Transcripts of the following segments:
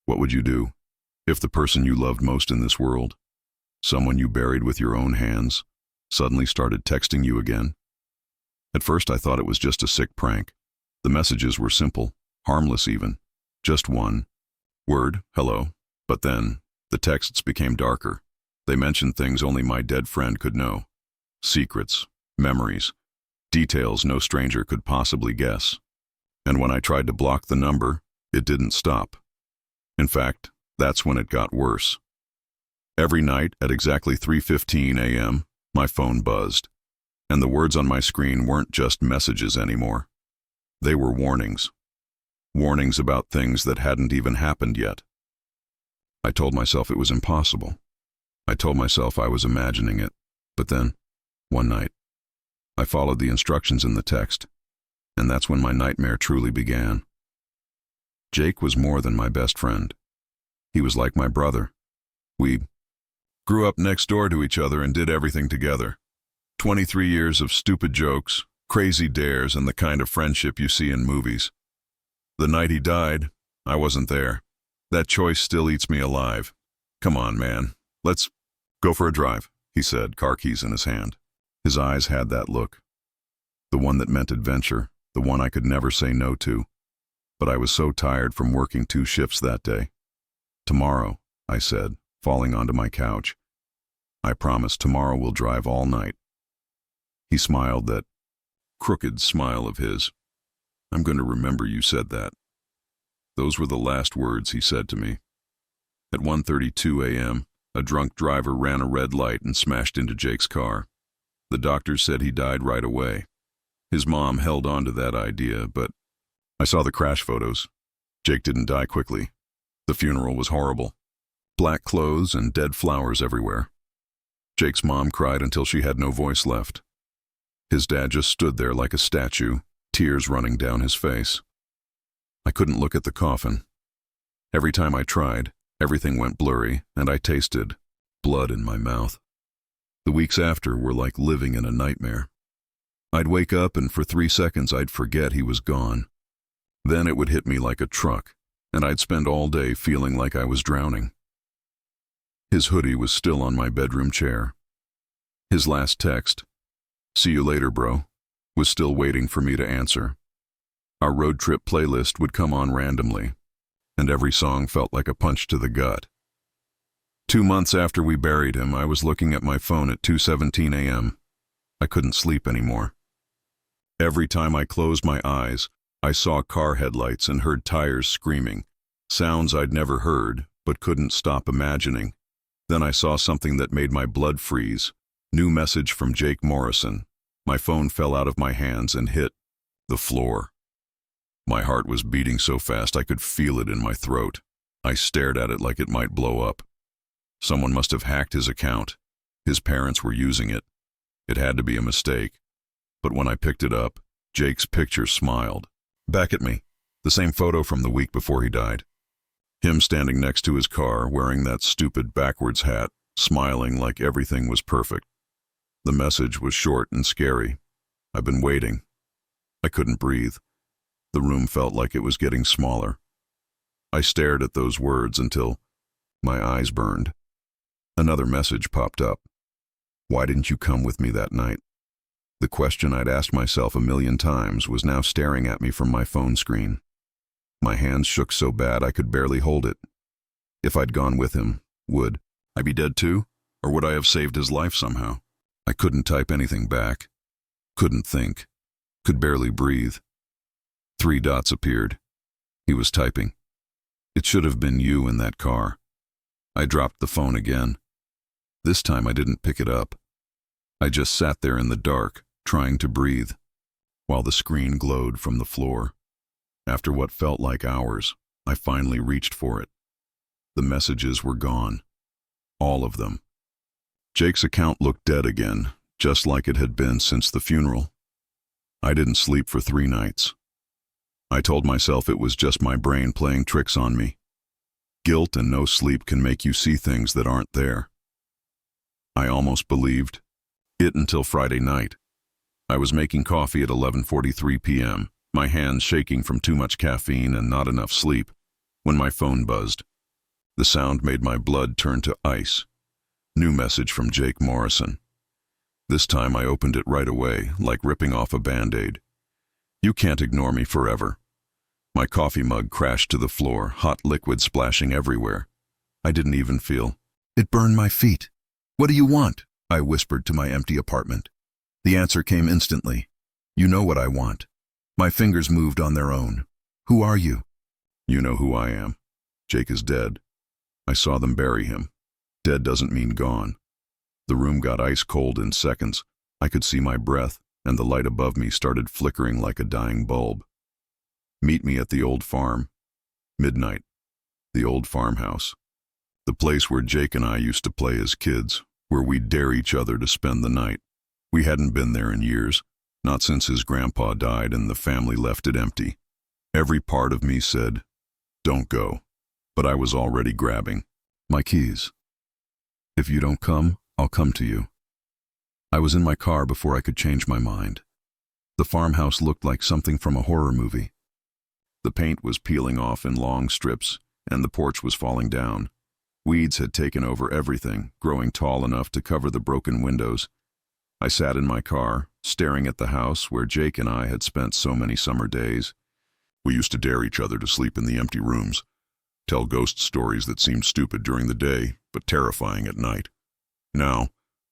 What would you do if the person you loved most in this world, someone you buried with your own hands, suddenly started texting you again? At first I thought it was just a sick prank. The messages were simple, harmless even. Just one word, hello. But then, the texts became darker. They mentioned things only my dead friend could know. Secrets, memories, details no stranger could possibly guess. And when I tried to block the number, it didn't stop. In fact, that's when it got worse. Every night at exactly 3:15 a.m., my phone buzzed, and the words on my screen weren't just messages anymore. They were warnings. Warnings about things that hadn't even happened yet. I told myself it was impossible. I told myself I was imagining it. But then, one night, I followed the instructions in the text, and that's when my nightmare truly began. Jake was more than my best friend. He was like my brother. We grew up next door to each other and did everything together. 23 years of stupid jokes, crazy dares, and the kind of friendship you see in movies. The night he died, I wasn't there. That choice still eats me alive. Come on, man. Let's go for a drive, he said, car keys in his hand. His eyes had that look. The one that meant adventure, the one I could never say no to. But I was so tired from working 2 shifts that day. Tomorrow, I said, falling onto my couch. I promise tomorrow we'll drive all night. He smiled, that crooked smile of his. I'm going to remember you said that. Those were the last words he said to me. At 1:32 a.m., a drunk driver ran a red light and smashed into Jake's car. The doctors said he died right away. His mom held on to that idea, but I saw the crash photos. Jake didn't die quickly. The funeral was horrible. Black clothes and dead flowers everywhere. Jake's mom cried until she had no voice left. His dad just stood there like a statue, tears running down his face. I couldn't look at the coffin. Every time I tried, everything went blurry, and I tasted blood in my mouth. The weeks after were like living in a nightmare. I'd wake up and for 3 seconds I'd forget he was gone. Then it would hit me like a truck, and I'd spend all day feeling like I was drowning. His hoodie was still on my bedroom chair. His last text, "See you later, bro," was still waiting for me to answer. Our road trip playlist would come on randomly, and every song felt like a punch to the gut. 2 months after we buried him, I was looking at my phone at 2:17 a.m. I couldn't sleep anymore. Every time I closed my eyes, I saw car headlights and heard tires screaming, sounds I'd never heard but couldn't stop imagining. Then I saw something that made my blood freeze. New message from Jake Morrison. My phone fell out of my hands and hit the floor. My heart was beating so fast I could feel it in my throat. I stared at it like it might blow up. Someone must have hacked his account. His parents were using it. It had to be a mistake. But when I picked it up, Jake's picture smiled back at me. The same photo from the week before he died. Him standing next to his car, wearing that stupid backwards hat, smiling like everything was perfect. The message was short and scary. I've been waiting. I couldn't breathe. The room felt like it was getting smaller. I stared at those words until my eyes burned. Another message popped up. Why didn't you come with me that night? The question I'd asked myself a million times was now staring at me from my phone screen. My hands shook so bad I could barely hold it. If I'd gone with him, would I be dead too? Or would I have saved his life somehow? I couldn't type anything back. Couldn't think. Could barely breathe. 3 dots appeared. He was typing. It should have been you in that car. I dropped the phone again. This time I didn't pick it up. I just sat there in the dark, trying to breathe, while the screen glowed from the floor. After what felt like hours, I finally reached for it. The messages were gone. All of them. Jake's account looked dead again, just like it had been since the funeral. I didn't sleep for 3 nights. I told myself it was just my brain playing tricks on me. Guilt and no sleep can make you see things that aren't there. I almost believed it until Friday night. I was making coffee at 11:43 p.m., my hands shaking from too much caffeine and not enough sleep, when my phone buzzed. The sound made my blood turn to ice. New message from Jake Morrison. This time I opened it right away, like ripping off a Band-Aid. You can't ignore me forever. My coffee mug crashed to the floor, hot liquid splashing everywhere. I didn't even feel. It burned my feet. What do you want? I whispered to my empty apartment. The answer came instantly. You know what I want. My fingers moved on their own. Who are you? You know who I am. Jake is dead. I saw them bury him. Dead doesn't mean gone. The room got ice cold in seconds. I could see my breath, and the light above me started flickering like a dying bulb. Meet me at the old farm. Midnight. The old farmhouse. The place where Jake and I used to play as kids, where we'd dare each other to spend the night. We hadn't been there in years, not since his grandpa died and the family left it empty. Every part of me said, don't go, but I was already grabbing my keys. If you don't come, I'll come to you. I was in my car before I could change my mind. The farmhouse looked like something from a horror movie. The paint was peeling off in long strips, and the porch was falling down. Weeds had taken over everything, growing tall enough to cover the broken windows. I sat in my car, staring at the house where Jake and I had spent so many summer days. We used to dare each other to sleep in the empty rooms, tell ghost stories that seemed stupid during the day, but terrifying at night. Now,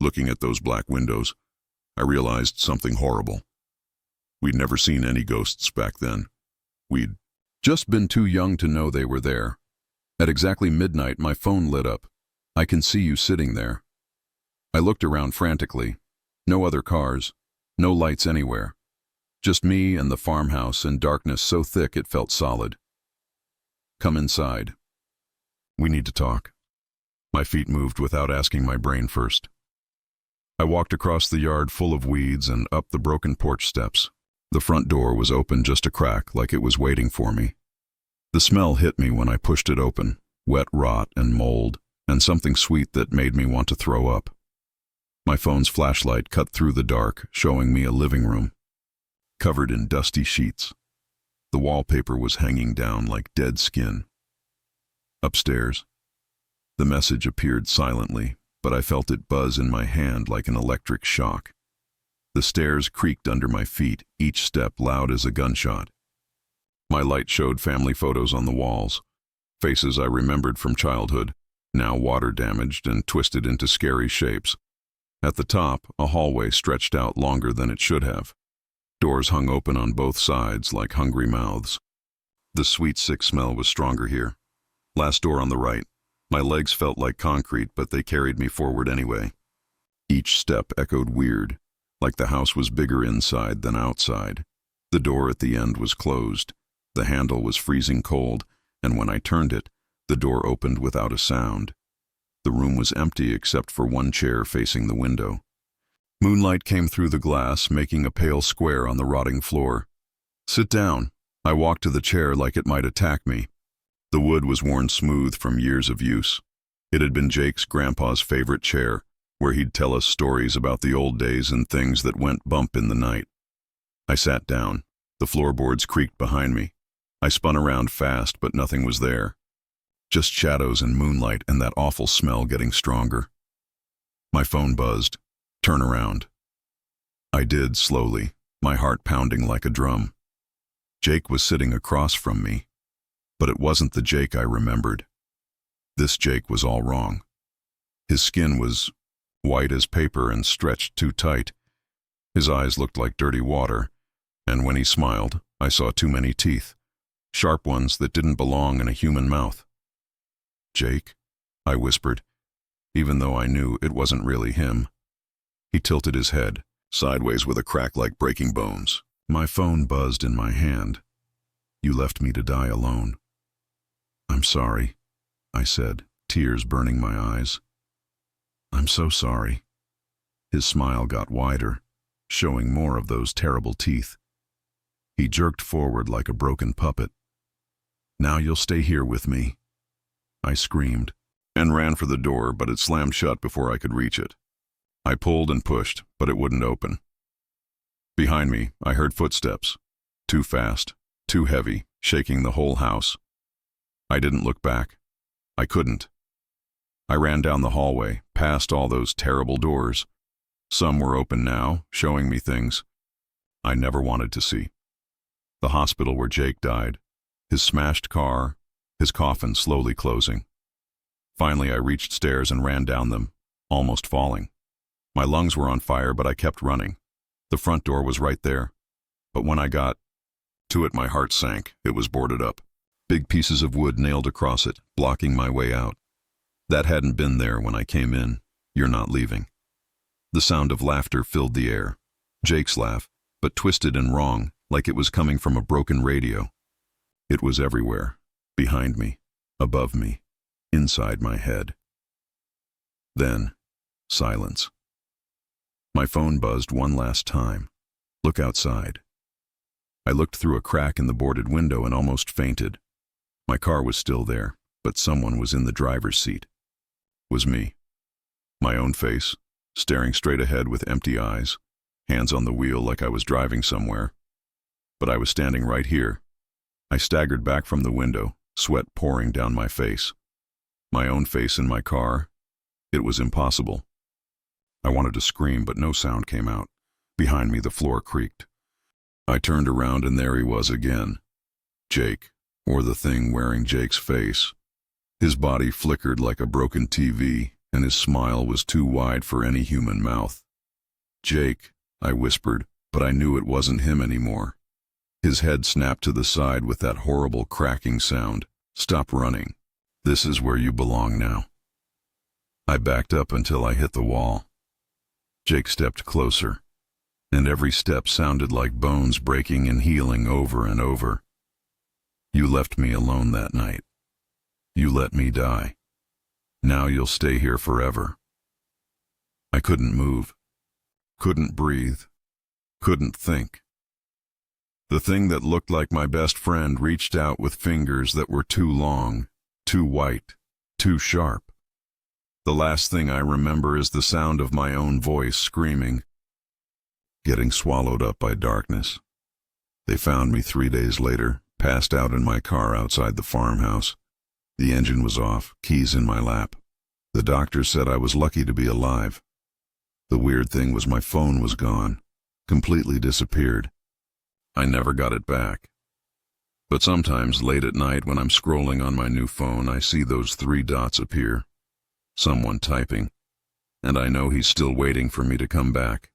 looking at those black windows, I realized something horrible. We'd never seen any ghosts back then. We'd just been too young to know they were there. At exactly midnight, my phone lit up. I can see you sitting there. I looked around frantically. No other cars, no lights anywhere. Just me and the farmhouse in darkness so thick it felt solid. Come inside. We need to talk. My feet moved without asking my brain first. I walked across the yard full of weeds and up the broken porch steps. The front door was open just a crack, like it was waiting for me. The smell hit me when I pushed it open, wet rot and mold, and something sweet that made me want to throw up. My phone's flashlight cut through the dark, showing me a living room, covered in dusty sheets. The wallpaper was hanging down like dead skin. Upstairs, the message appeared silently, but I felt it buzz in my hand like an electric shock. The stairs creaked under my feet, each step loud as a gunshot. My light showed family photos on the walls, faces I remembered from childhood, now water-damaged and twisted into scary shapes. At the top, a hallway stretched out longer than it should have. Doors hung open on both sides like hungry mouths. The sweet, sick smell was stronger here. Last door on the right. My legs felt like concrete, but they carried me forward anyway. Each step echoed weird, like the house was bigger inside than outside. The door at the end was closed. The handle was freezing cold, and when I turned it, the door opened without a sound. The room was empty except for one chair facing the window. Moonlight came through the glass, making a pale square on the rotting floor. Sit down. I walked to the chair like it might attack me. The wood was worn smooth from years of use. It had been Jake's grandpa's favorite chair, where he'd tell us stories about the old days and things that went bump in the night. I sat down. The floorboards creaked behind me. I spun around fast, but nothing was there. Just shadows and moonlight and that awful smell getting stronger. My phone buzzed. Turn around. I did, slowly, my heart pounding like a drum. Jake was sitting across from me, but it wasn't the Jake I remembered. This Jake was all wrong. His skin was white as paper and stretched too tight. His eyes looked like dirty water, and when he smiled, I saw too many teeth, sharp ones that didn't belong in a human mouth. Jake, I whispered, even though I knew it wasn't really him. He tilted his head, sideways with a crack like breaking bones. My phone buzzed in my hand. You left me to die alone. I'm sorry, I said, tears burning my eyes. I'm so sorry. His smile got wider, showing more of those terrible teeth. He jerked forward like a broken puppet. Now you'll stay here with me. I screamed and ran for the door, but it slammed shut before I could reach it. I pulled and pushed, but it wouldn't open. Behind me, I heard footsteps, too fast, too heavy, shaking the whole house. I didn't look back. I couldn't. I ran down the hallway, past all those terrible doors. Some were open now, showing me things I never wanted to see. The hospital where Jake died, his smashed car, his coffin slowly closing. Finally, I reached stairs and ran down them, almost falling. My lungs were on fire, but I kept running. The front door was right there. But when I got to it, my heart sank. It was boarded up. Big pieces of wood nailed across it, blocking my way out. That hadn't been there when I came in. You're not leaving. The sound of laughter filled the air. Jake's laugh, but twisted and wrong, like it was coming from a broken radio. It was everywhere. Behind me, above me, inside my head. Then, silence. My phone buzzed one last time. Look outside. I looked through a crack in the boarded window and almost fainted. My car was still there, but someone was in the driver's seat. It was me. My own face, staring straight ahead with empty eyes, hands on the wheel like I was driving somewhere. But I was standing right here. I staggered back from the window, sweat pouring down my face. My own face in my car. It was impossible. I wanted to scream, but no sound came out. Behind me, the floor creaked. I turned around and there he was again. Jake, or the thing wearing Jake's face. His body flickered like a broken TV, and his smile was too wide for any human mouth. Jake, I whispered, but I knew it wasn't him anymore. His head snapped to the side with that horrible cracking sound. Stop running. This is where you belong now. I backed up until I hit the wall. Jake stepped closer, and every step sounded like bones breaking and healing over and over. You left me alone that night. You let me die. Now you'll stay here forever. I couldn't move, couldn't breathe, couldn't think. The thing that looked like my best friend reached out with fingers that were too long, too white, too sharp. The last thing I remember is the sound of my own voice screaming, getting swallowed up by darkness. They found me 3 days later, passed out in my car outside the farmhouse. The engine was off, keys in my lap. The doctor said I was lucky to be alive. The weird thing was my phone was gone, completely disappeared. I never got it back. But sometimes late at night when I'm scrolling on my new phone, I see those 3 dots appear. Someone typing. And I know he's still waiting for me to come back.